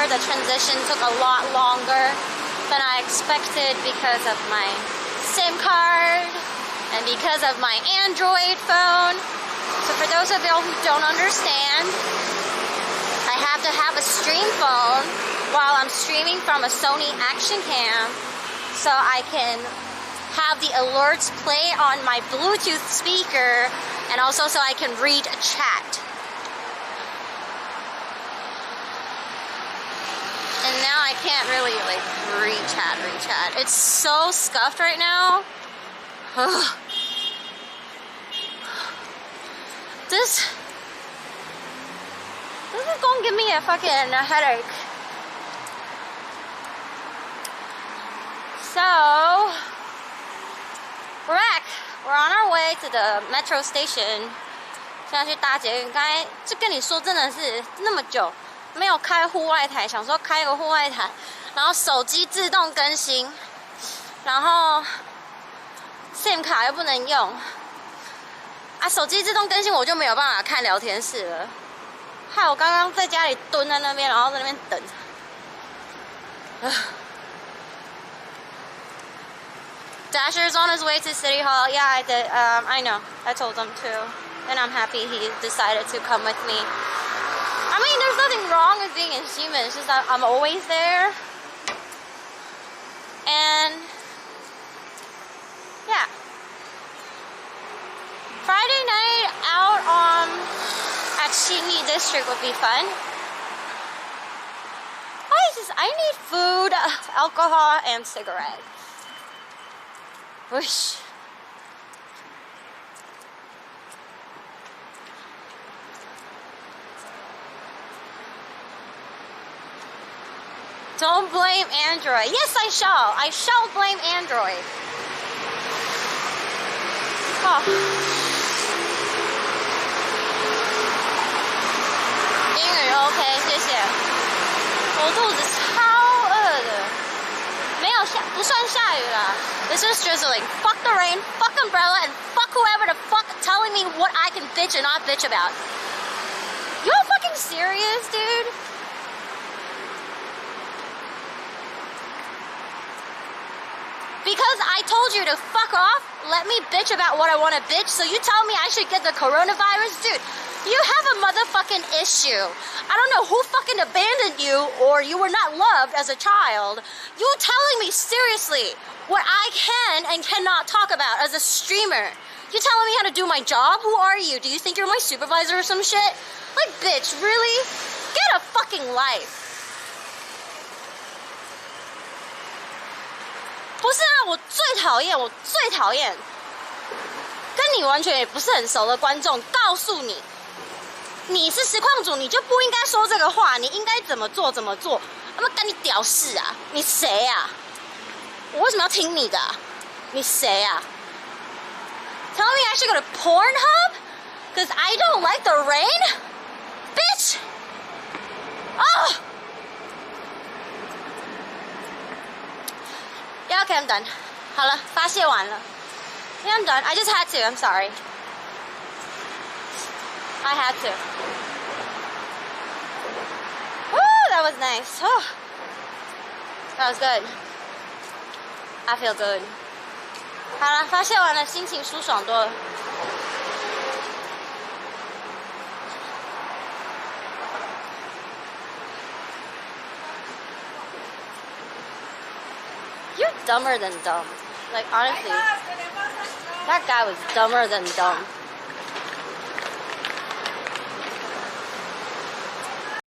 the transition took a lot longer than I expected because of my SIM card and because of my Android phone. So for those of y'all who don't understand, I have to have a stream phone while I'm streaming from a Sony Action Cam so I can have the alerts play on my Bluetooth speaker and also so I can read a chat. And now I can't really like read chat. It's so scuffed right now. Ugh. This is gonna give me a fucking headache. So we're back. We're on our way to the metro station. 现在去搭捷运。刚才就跟你说，真的是那么久没有开户外台，想说开个户外台，然后手机自动更新，然后 SIM 卡又不能用啊，手机自动更新我就没有办法看聊天室了。害我刚刚在家里蹲在那边，然后在那边等。Dasher's on his way to City Hall. Yeah, I did. I know. I told him too. And I'm happy he decided to come with me. I mean, there's nothing wrong with being in Ximen. It's just that I'm always there. And yeah. Friday night out at Xinyi District would be fun. I need food, alcohol, and cigarettes. Whoosh. Don't blame Android. Yes, I shall. I shall blame Android. Oh. 英语 OK， 谢谢。我肚子超饿的，没有下，不算下雨啦。It's just drizzling. Fuck the rain. Fuck umbrella and fuck whoever the fuck telling me what I can bitch and not bitch about. You fucking serious, dude? Because I told you to fuck off, let me bitch about what I want to bitch, so you tell me I should get the coronavirus? Dude, you have a motherfucking issue. I don't know who fucking abandoned you or you were not loved as a child. You telling me seriously what I can and cannot talk about as a streamer. You telling me how to do my job? Who are you? Do you think you're my supervisor or some shit? Like, bitch, really? Get a fucking life. 不是啊，我最讨厌跟你完全也不是很熟的观众告诉你，你是实况主，你就不应该说这个话，你应该怎么做，他们干你屌事啊？你谁啊？我为什么要听你的啊？你谁啊 ？Tell me I should go to Pornhub? Cause I don't like the rain? Bitch! Oh! Yeah, okay, I'm done. 好了，发泄完了。Yeah, I'm done. I just had to. I'm sorry. I had to. Woo, that was nice. Oh, that was good. I feel good. 好了，发泄完了，心情舒爽多了。You're dumber than dumb. Like, honestly, that guy was dumber than dumb.